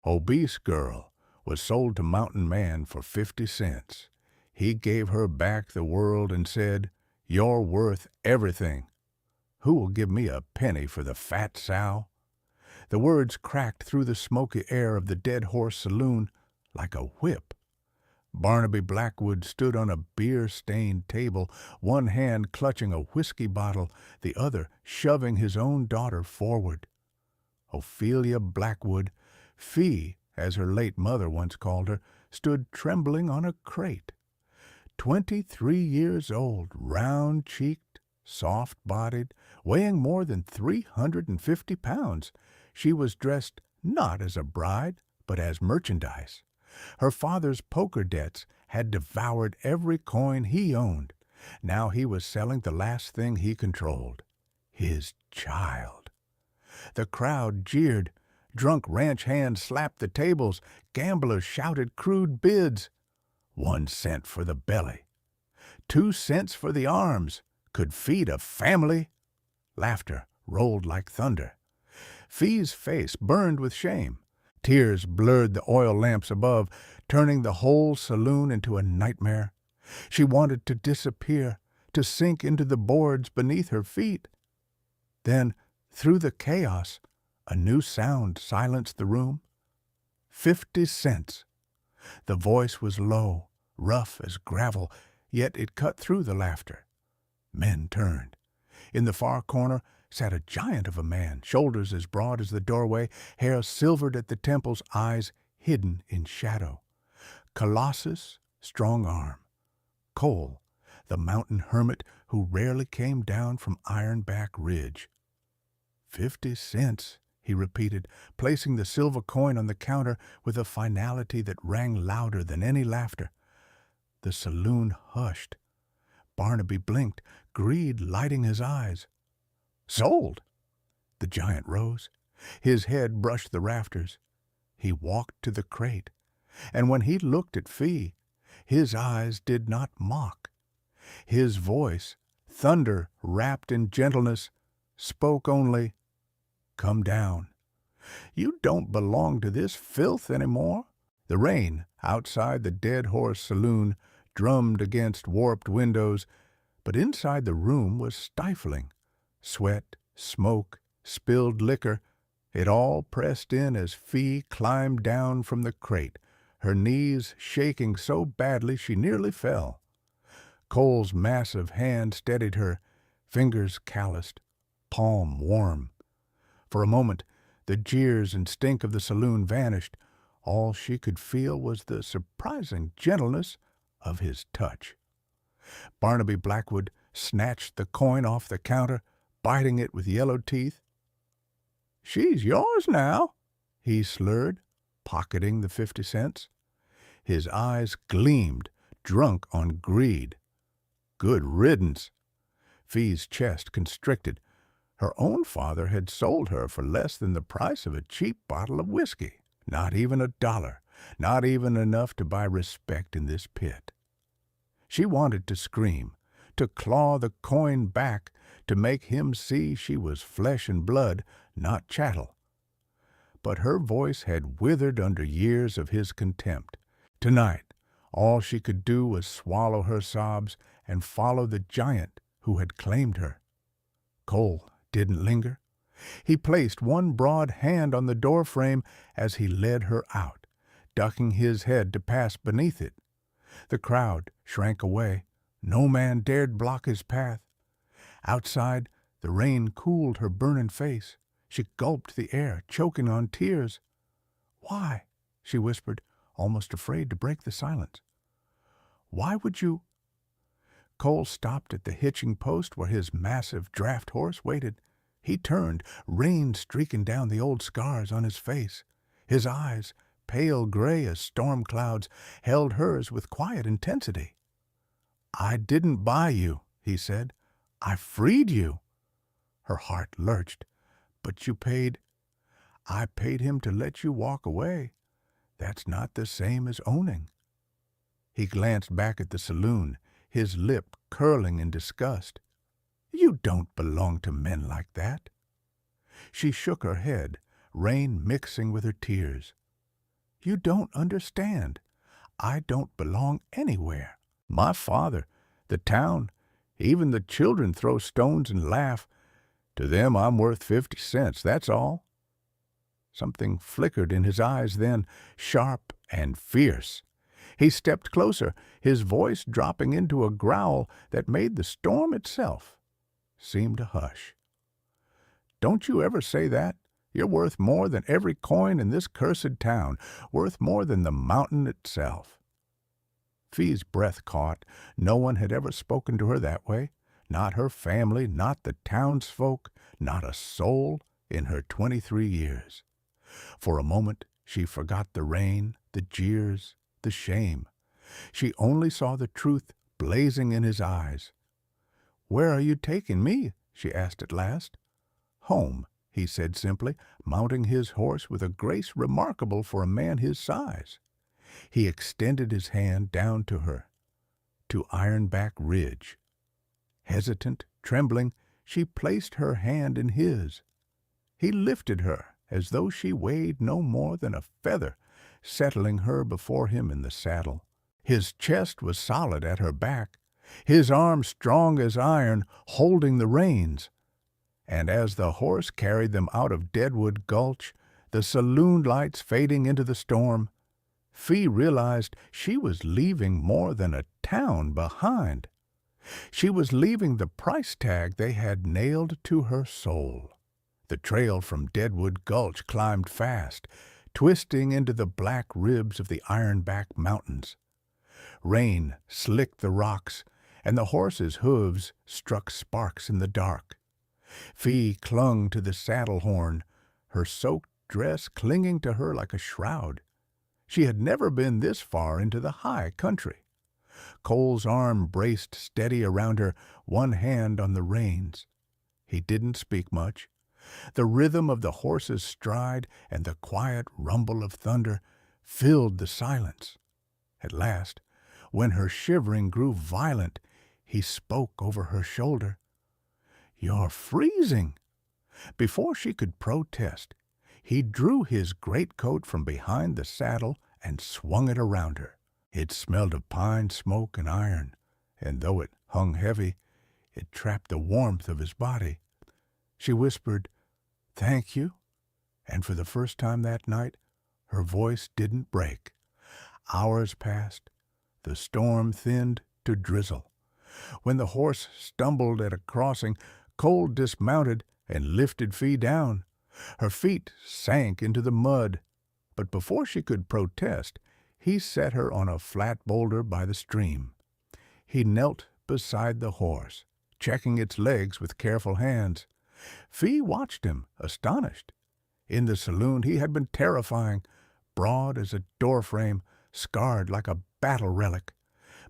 Obese girl was sold to mountain man for 50 cents. He gave her back the world and said, "You're worth everything. Who will give me a penny for the fat sow?" The words cracked through the smoky air of the Dead Horse Saloon like a whip. Barnaby Blackwood stood on a beer-stained table, one hand clutching a whiskey bottle, the other shoving his own daughter forward. Ophelia Blackwood, Fee, as her late mother once called her, stood trembling on a crate. 23 years old, round-cheeked, soft-bodied, weighing more than 350 pounds, she was dressed not as a bride, but as merchandise. Her father's poker debts had devoured every coin he owned. Now he was selling the last thing he controlled, his child. The crowd jeered. Drunk ranch hands slapped the tables. Gamblers shouted crude bids. 1 cent for the belly. 2 cents for the arms. Could feed a family. Laughter rolled like thunder. Fee's face burned with shame. Tears blurred the oil lamps above, turning the whole saloon into a nightmare. She wanted to disappear, to sink into the boards beneath her feet. Then, through the chaos, a new sound silenced the room. 50 cents. The voice was low, rough as gravel, yet it cut through the laughter. Men turned. In the far corner sat a giant of a man, shoulders as broad as the doorway, hair silvered at the temples, eyes hidden in shadow. Colossus, strong arm. Cole, the mountain hermit who rarely came down from Ironback Ridge. 50 cents, he repeated, placing the silver coin on the counter with a finality that rang louder than any laughter. The saloon hushed. Barnaby blinked, greed lighting his eyes. "Sold!" The giant rose. His head brushed the rafters. He walked to the crate, and when he looked at Fee, his eyes did not mock. His voice, thunder wrapped in gentleness, spoke only, "Come down. You don't belong to this filth any more." The rain outside the Dead Horse Saloon drummed against warped windows, but inside the room was stifling. Sweat, smoke, spilled liquor, it all pressed in as Fee climbed down from the crate, her knees shaking so badly she nearly fell. Cole's massive hand steadied her, fingers calloused, palm warm. For a moment, the jeers and stink of the saloon vanished. All she could feel was the surprising gentleness of his touch. Barnaby Blackwood snatched the coin off the counter, biting it with yellow teeth. "She's yours now," he slurred, pocketing the 50 cents. His eyes gleamed, drunk on greed. Good riddance. Fee's chest constricted. Her own father had sold her for less than the price of a cheap bottle of whiskey. Not even $1, not even enough to buy respect in this pit. She wanted to scream, to claw the coin back, to make him see she was flesh and blood, not chattel. But her voice had withered under years of his contempt. Tonight, all she could do was swallow her sobs and follow the giant who had claimed her. Cole didn't linger. He placed one broad hand on the doorframe as he led her out, ducking his head to pass beneath it. The crowd shrank away. No man dared block his path. Outside, the rain cooled her burning face. She gulped the air, choking on tears. "Why?" she whispered, almost afraid to break the silence. "Why would you—" Cole stopped at the hitching post where his massive draft horse waited. He turned, rain streaking down the old scars on his face. His eyes, pale gray as storm clouds, held hers with quiet intensity. "I didn't buy you," he said. "I freed you." Her heart lurched. "But you paid—" "I paid him to let you walk away. That's not the same as owning." He glanced back at the saloon, his lip curling in disgust. "You don't belong to men like that." She shook her head, rain mixing with her tears. You don't understand. I don't belong anywhere. My father, the town, even the children throw stones and laugh. To them I'm worth 50 cents, that's all. Something flickered in his eyes then, sharp and fierce. He stepped closer, his voice dropping into a growl that made the storm itself seem to hush. Don't you ever say that. You're worth more than every coin in this cursed town, worth more than the mountain itself. Fee's breath caught. No one had ever spoken to her that way. Not her family, not the townsfolk, not a soul in her 23 years. For a moment she forgot the rain, the jeers, the shame. She only saw the truth blazing in his eyes. "Where are you taking me?" she asked at last. "Home," he said simply, mounting his horse with a grace remarkable for a man his size. He extended his hand down to her, to Ironback Ridge. Hesitant, trembling, she placed her hand in his. He lifted her as though she weighed no more than a feather, settling her before him in the saddle. His chest was solid at her back, his arm strong as iron, holding the reins. And as the horse carried them out of Deadwood Gulch, the saloon lights fading into the storm, Fee realized she was leaving more than a town behind. She was leaving the price tag they had nailed to her soul. The trail from Deadwood Gulch climbed fast, twisting into the black ribs of the Ironback Mountains. Rain slicked the rocks, and the horse's hooves struck sparks in the dark. Fee clung to the saddle horn, her soaked dress clinging to her like a shroud. She had never been this far into the high country. Cole's arm braced steady around her, one hand on the reins. He didn't speak much. The rhythm of the horse's stride and the quiet rumble of thunder filled the silence. At last, when her shivering grew violent, he spoke over her shoulder. "You're freezing." Before she could protest, he drew his greatcoat from behind the saddle and swung it around her. It smelled of pine smoke and iron, and though it hung heavy, it trapped the warmth of his body. She whispered, "Thank you," and for the first time that night, her voice didn't break. Hours passed. The storm thinned to drizzle. When the horse stumbled at a crossing, Cole dismounted and lifted Fee down. Her feet sank into the mud, but before she could protest, he set her on a flat boulder by the stream. He knelt beside the horse, checking its legs with careful hands. Fee watched him, astonished. In the saloon he had been terrifying, broad as a doorframe, scarred like a battle relic.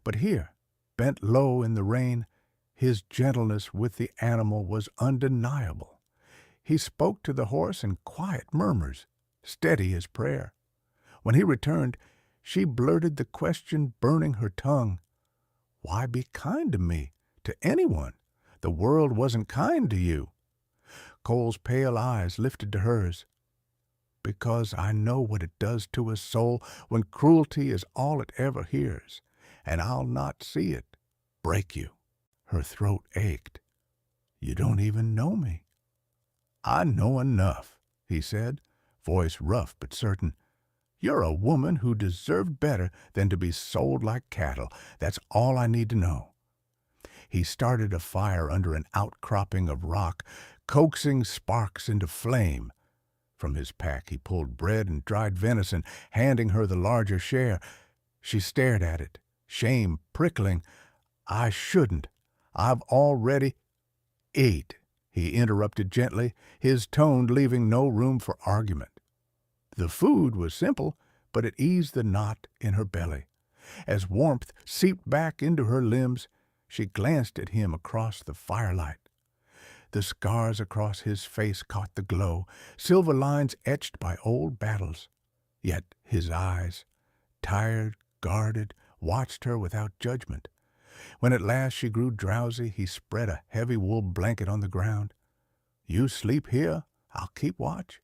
But here, bent low in the rain, his gentleness with the animal was undeniable. He spoke to the horse in quiet murmurs, steady as prayer. When he returned, she blurted the question burning her tongue. "Why be kind to me, to anyone? The world wasn't kind to you." Cole's pale eyes lifted to hers. "Because I know what it does to a soul when cruelty is all it ever hears, and I'll not see it break you." Her throat ached. "You don't even know me." "I know enough," he said, voice rough but certain. "You're a woman who deserved better than to be sold like cattle. That's all I need to know." He started a fire under an outcropping of rock, coaxing sparks into flame. From his pack he pulled bread and dried venison, handing her the larger share. She stared at it, shame prickling. "I shouldn't. I've already—" "Eat," he interrupted gently, his tone leaving no room for argument. The food was simple, but it eased the knot in her belly. As warmth seeped back into her limbs, she glanced at him across the firelight. The scars across his face caught the glow, silver lines etched by old battles. Yet his eyes, tired, guarded, watched her without judgment. When at last she grew drowsy, he spread a heavy wool blanket on the ground. "You sleep here. I'll keep watch."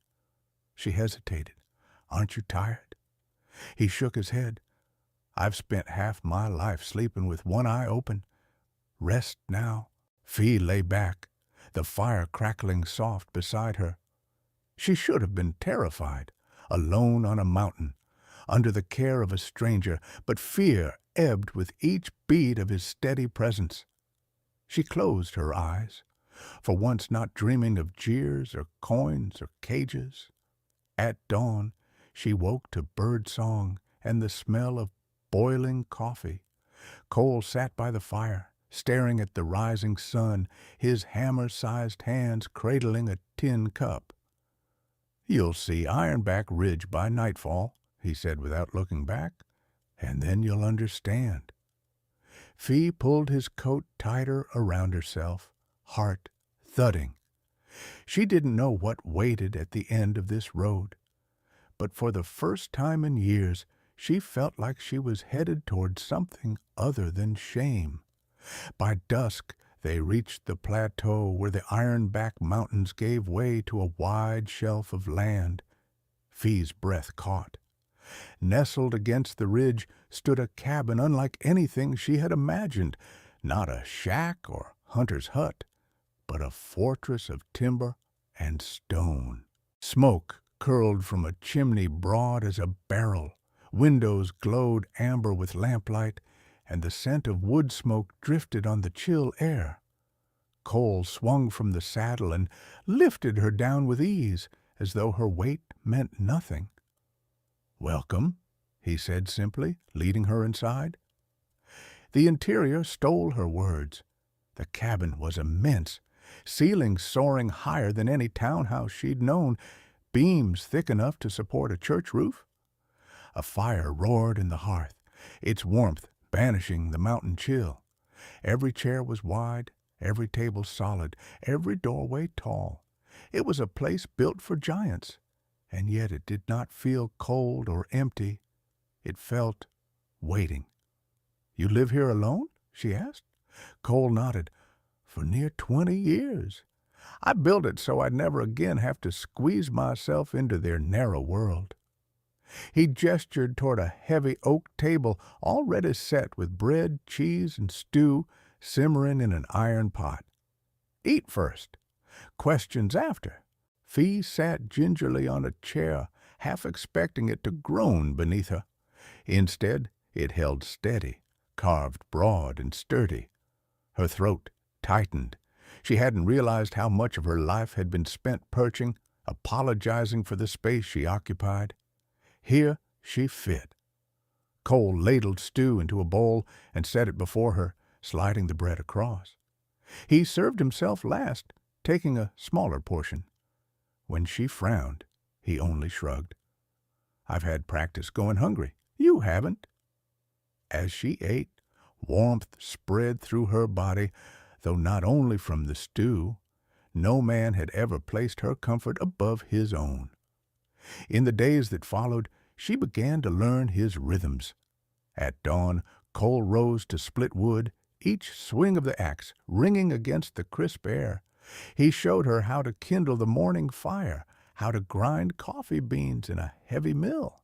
She hesitated. "Aren't you tired?" He shook his head. I've spent half my life sleeping with one eye open. Rest now. Fee lay back, the fire crackling soft beside her. She should have been terrified, alone on a mountain, under the care of a stranger, but fear ebbed with each beat of his steady presence. She closed her eyes, for once not dreaming of jeers or coins or cages. At dawn, she woke to bird song and the smell of boiling coffee. Cole sat by the fire, staring at the rising sun, his hammer-sized hands cradling a tin cup. "You'll see Ironback Ridge by nightfall," he said without looking back, "and then you'll understand." Fee pulled his coat tighter around herself, heart thudding. She didn't know what waited at the end of this road, but for the first time in years she felt like she was headed toward something other than shame. By dusk they reached the plateau where the Ironback Mountains gave way to a wide shelf of land. Fee's breath caught. Nestled against the ridge stood a cabin unlike anything she had imagined, not a shack or hunter's hut, but a fortress of timber and stone. Smoke curled from a chimney broad as a barrel. Windows glowed amber with lamplight, and the scent of wood smoke drifted on the chill air. Cole swung from the saddle and lifted her down with ease, as though her weight meant nothing. "Welcome," he said simply, leading her inside. The interior stole her words. The cabin was immense, ceilings soaring higher than any townhouse she'd known, beams thick enough to support a church roof. A fire roared in the hearth, its warmth banishing the mountain chill. Every chair was wide, every table solid, every doorway tall. It was a place built for giants, and yet it did not feel cold or empty. It felt waiting. "You live here alone?" she asked. Cole nodded. "For near 20 years. I built it so I'd never again have to squeeze myself into their narrow world." He gestured toward a heavy oak table already set with bread, cheese, and stew simmering in an iron pot. "Eat first. Questions after." Fee sat gingerly on a chair, half expecting it to groan beneath her. Instead, it held steady, carved broad and sturdy. Her throat tightened. She hadn't realized how much of her life had been spent perching, apologizing for the space she occupied. Here she fit. Cole ladled stew into a bowl and set it before her, sliding the bread across. He served himself last, taking a smaller portion. When she frowned, he only shrugged. "I've had practice going hungry. You haven't." As she ate, warmth spread through her body, though not only from the stew. No man had ever placed her comfort above his own. In the days that followed, she began to learn his rhythms. At dawn, Cole rose to split wood, each swing of the axe ringing against the crisp air. He showed her how to kindle the morning fire, how to grind coffee beans in a heavy mill.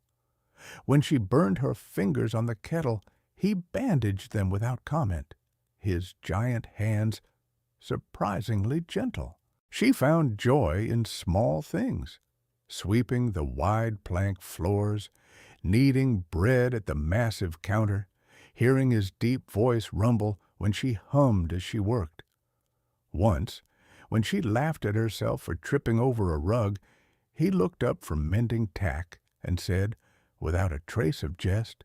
When she burned her fingers on the kettle, he bandaged them without comment, his giant hands surprisingly gentle. She found joy in small things, sweeping the wide plank floors, kneading bread at the massive counter, hearing his deep voice rumble when she hummed as she worked. Once, when she laughed at herself for tripping over a rug, he looked up from mending tack and said, without a trace of jest,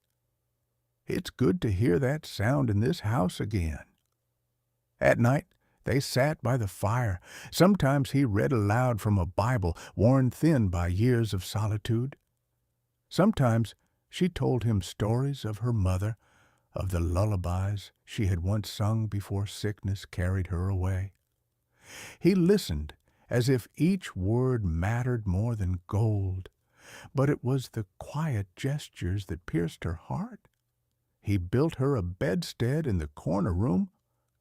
"It's good to hear that sound in this house again." At night, they sat by the fire. Sometimes he read aloud from a Bible worn thin by years of solitude. Sometimes she told him stories of her mother, of the lullabies she had once sung before sickness carried her away. He listened as if each word mattered more than gold, but it was the quiet gestures that pierced her heart. He built her a bedstead in the corner room,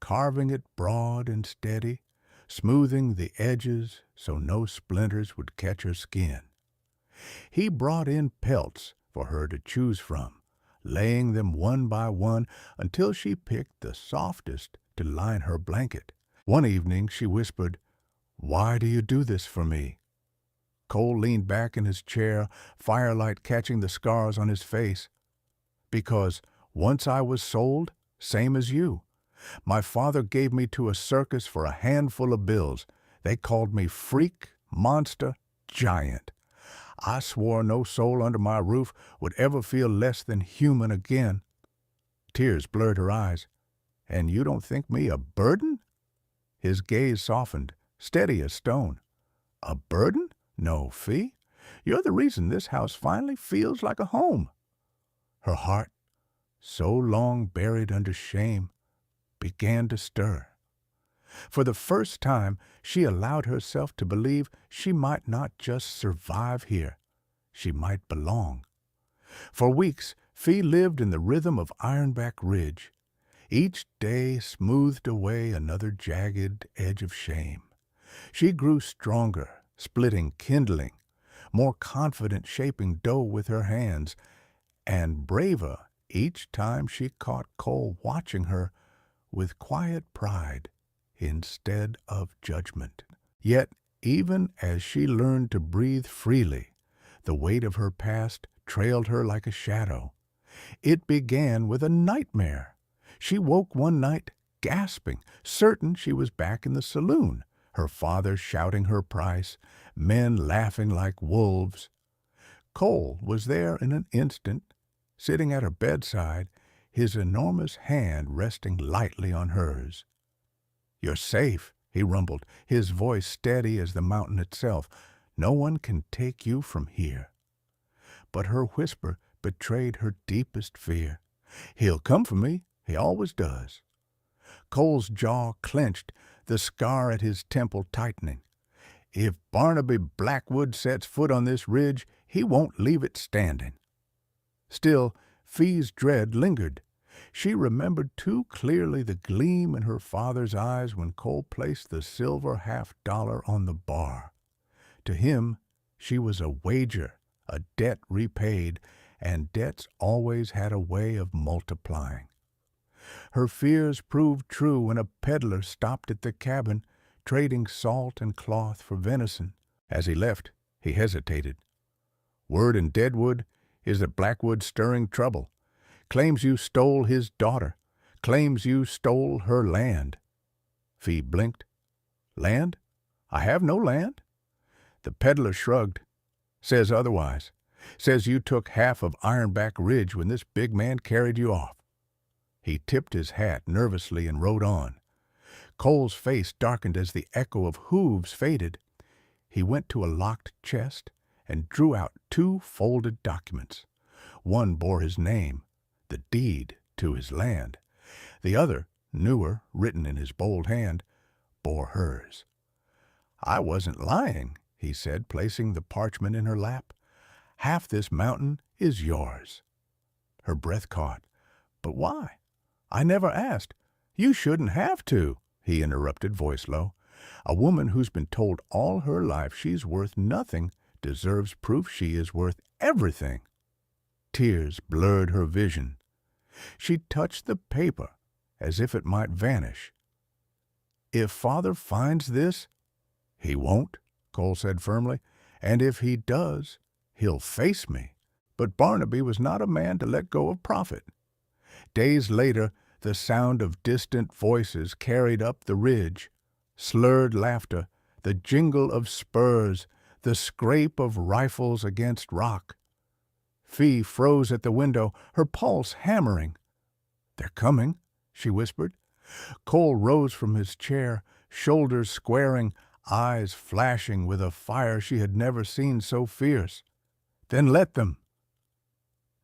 carving it broad and steady, smoothing the edges so no splinters would catch her skin. He brought in pelts for her to choose from, laying them one by one until she picked the softest to line her blanket. One evening she whispered, "Why do you do this for me?" Cole leaned back in his chair, firelight catching the scars on his face. "Because once I was sold, same as you. My father gave me to a circus for a handful of bills. They called me freak, monster, giant. I swore no soul under my roof would ever feel less than human again." Tears blurred her eyes. "And you don't think me a burden?" His gaze softened, steady as stone. "A burden? No, Fee. You're the reason this house finally feels like a home." Her heart, so long buried under shame, began to stir. For the first time, she allowed herself to believe she might not just survive here, she might belong. For weeks, Fee lived in the rhythm of Ironback Ridge. Each day smoothed away another jagged edge of shame. She grew stronger, splitting kindling, more confident shaping dough with her hands, and braver each time she caught Cole watching her with quiet pride instead of judgment. Yet, even as she learned to breathe freely, the weight of her past trailed her like a shadow. It began with a nightmare. She woke one night gasping, certain she was back in the saloon, her father shouting her price, men laughing like wolves. Cole was there in an instant, sitting at her bedside, his enormous hand resting lightly on hers. "You're safe," he rumbled, his voice steady as the mountain itself. "No one can take you from here." But her whisper betrayed her deepest fear. "He'll come for me. He always does." Cole's jaw clenched, the scar at his temple tightening. "If Barnaby Blackwood sets foot on this ridge, he won't leave it standing." Still, Fee's dread lingered. She remembered too clearly the gleam in her father's eyes when Cole placed the silver $50 on the bar. To him, she was a wager, a debt repaid, and debts always had a way of multiplying. Her fears proved true when a peddler stopped at the cabin, trading salt and cloth for venison. As he left, he hesitated. "Word in Deadwood is that Blackwood's stirring trouble. Claims you stole his daughter. Claims you stole her land." Fee blinked. "Land? I have no land." The peddler shrugged. "Says otherwise. Says you took half of Ironback Ridge when this big man carried you off." He tipped his hat nervously and rode on. Cole's face darkened as the echo of hooves faded. He went to a locked chest and drew out 2 folded documents. One bore his name, the deed to his land. The other, newer, written in his bold hand, bore hers. "I wasn't lying," he said, placing the parchment in her lap. "Half this mountain is yours." Her breath caught. "But why? I never asked." "You shouldn't have to," he interrupted, voice low. "A woman who's been told all her life she's worth nothing deserves proof she is worth everything." Tears blurred her vision. She touched the paper as if it might vanish. "If Father finds this—" "He won't," Cole said firmly, "and if he does, he'll face me." But Barnaby was not a man to let go of profit. Days later, the sound of distant voices carried up the ridge, slurred laughter, the jingle of spurs, the scrape of rifles against rock. Fee froze at the window, her pulse hammering. "They're coming," she whispered. Cole rose from his chair, shoulders squaring, eyes flashing with a fire she had never seen so fierce. "Then let them."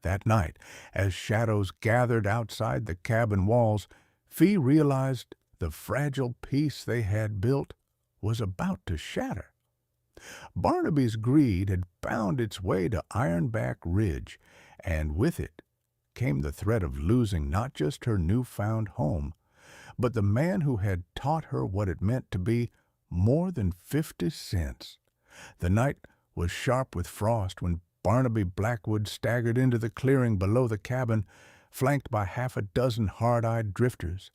That night, as shadows gathered outside the cabin walls, Fee realized the fragile peace they had built was about to shatter. Barnaby's greed had found its way to Ironback Ridge, and with it came the threat of losing not just her newfound home, but the man who had taught her what it meant to be more than 50 cents. The night was sharp with frost when Barnaby Blackwood staggered into the clearing below the cabin, flanked by half a dozen hard-eyed drifters.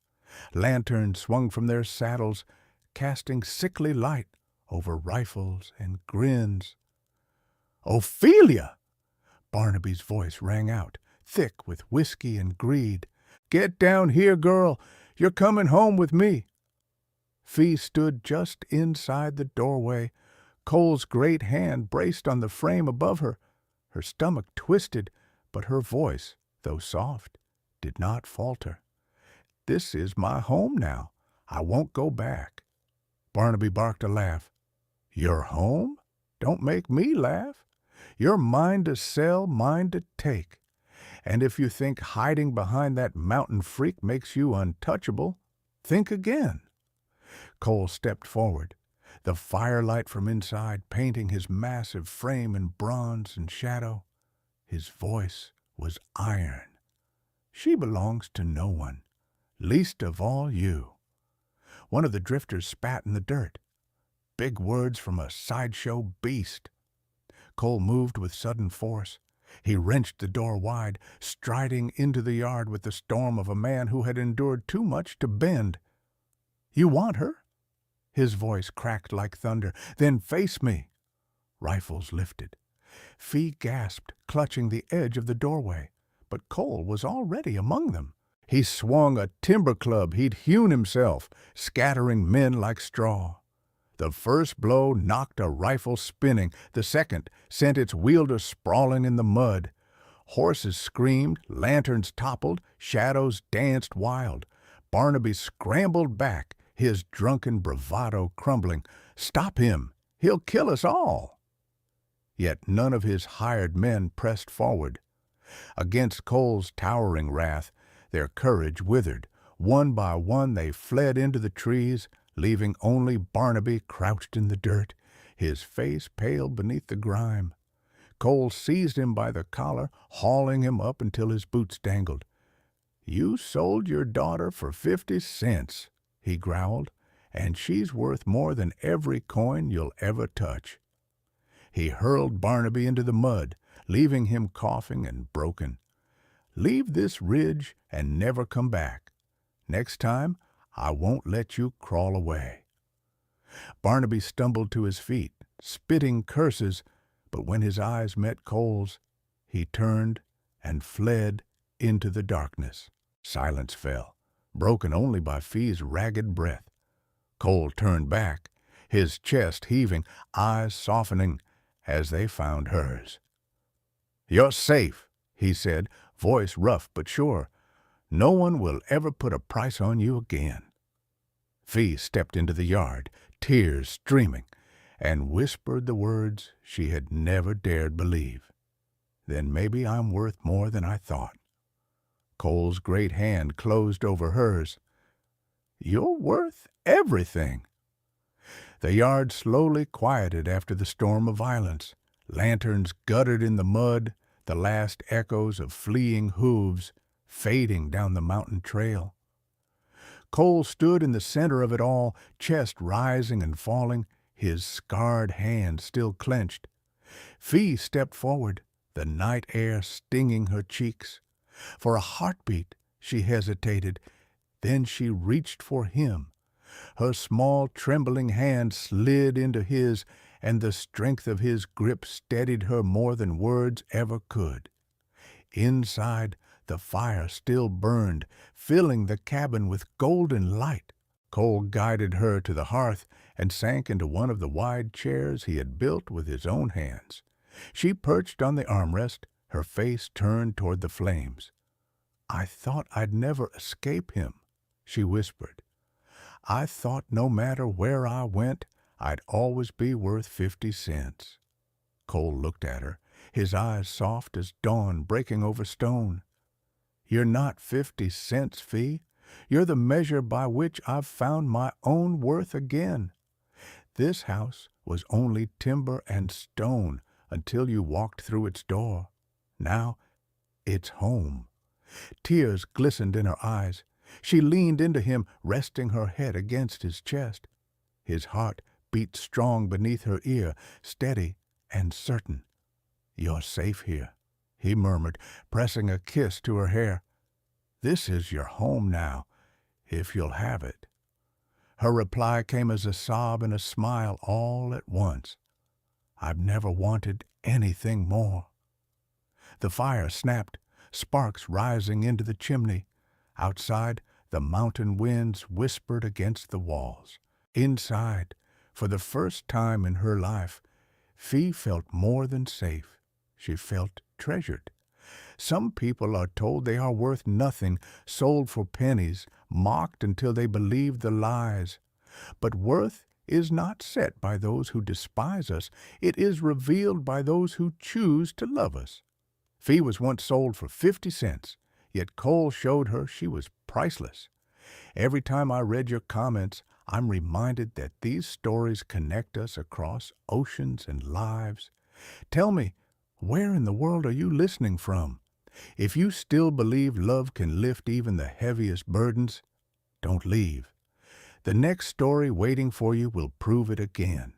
Lanterns swung from their saddles, casting sickly light over rifles and grins. "Ophelia!" Barnaby's voice rang out, thick with whiskey and greed. "Get down here, girl. You're coming home with me." Fee stood just inside the doorway. Cole's great hand braced on the frame above her. Her stomach twisted, but her voice, though soft, did not falter. "This is my home now. I won't go back." Barnaby barked a laugh. "Your home? Don't make me laugh. You're mine to sell, mine to take. And if you think hiding behind that mountain freak makes you untouchable, think again." Cole stepped forward, the firelight from inside painting his massive frame in bronze and shadow. His voice was iron. "She belongs to no one, least of all you." One of the drifters spat in the dirt. Big words from a sideshow beast. Cole moved with sudden force. He wrenched the door wide, striding into the yard with the storm of a man who had endured too much to bend. "You want her?" His voice cracked like thunder. "Then face me." Rifles lifted. Fee gasped, clutching the edge of the doorway, but Cole was already among them. He swung a timber club he'd hewn himself, scattering men like straw. The first blow knocked a rifle spinning. The second sent its wielder sprawling in the mud. Horses screamed, lanterns toppled, shadows danced wild. Barnaby scrambled back, his drunken bravado crumbling. "Stop him! He'll kill us all!" Yet none of his hired men pressed forward. Against Cole's towering wrath, their courage withered. One by one they fled into the trees, leaving only Barnaby crouched in the dirt, his face pale beneath the grime. Cole seized him by the collar, hauling him up until his boots dangled. "You sold your daughter for 50 cents, he growled, "and she's worth more than every coin you'll ever touch." He hurled Barnaby into the mud, leaving him coughing and broken. "Leave this ridge and never come back. Next time, I won't let you crawl away." Barnaby stumbled to his feet, spitting curses, but when his eyes met Cole's, he turned and fled into the darkness. Silence fell, broken only by Fee's ragged breath. Cole turned back, his chest heaving, eyes softening as they found hers. "You're safe," he said, voice rough but sure. "No one will ever put a price on you again." Fee stepped into the yard, tears streaming, and whispered the words she had never dared believe. "Then maybe I'm worth more than I thought." Cole's great hand closed over hers. "You're worth everything." The yard slowly quieted after the storm of violence. Lanterns guttered in the mud, the last echoes of fleeing hooves fading down the mountain trail. Cole stood in the center of it all, chest rising and falling, his scarred hand still clenched. Fee stepped forward, the night air stinging her cheeks. For a heartbeat she hesitated, then she reached for him. Her small, trembling hand slid into his, and the strength of his grip steadied her more than words ever could. Inside, the fire still burned, filling the cabin with golden light. Cole guided her to the hearth and sank into one of the wide chairs he had built with his own hands. She perched on the armrest, her face turned toward the flames. "I thought I'd never escape him," she whispered. "I thought no matter where I went, I'd always be worth 50 cents. Cole looked at her, his eyes soft as dawn breaking over stone. "You're not 50 cents, Fee. You're the measure by which I've found my own worth again. This house was only timber and stone until you walked through its door. Now it's home." Tears glistened in her eyes. She leaned into him, resting her head against his chest. His heart beat strong beneath her ear, steady and certain. You're safe here, he murmured, pressing a kiss to her hair. This is your home now, if you'll have it. Her reply came as a sob and a smile all at once. I've never wanted anything more. The fire snapped, sparks rising into the chimney. Outside, the mountain winds whispered against the walls. Inside, for the first time in her life, Fee felt more than safe. She felt treasured. Some people are told they are worth nothing, sold for pennies, mocked until they believe the lies. But worth is not set by those who despise us. It is revealed by those who choose to love us. Fee was once sold for 50 cents, yet Cole showed her she was priceless. Every time I read your comments, I'm reminded that these stories connect us across oceans and lives. Tell me, where in the world are you listening from? If you still believe love can lift even the heaviest burdens, don't leave. The next story waiting for you will prove it again.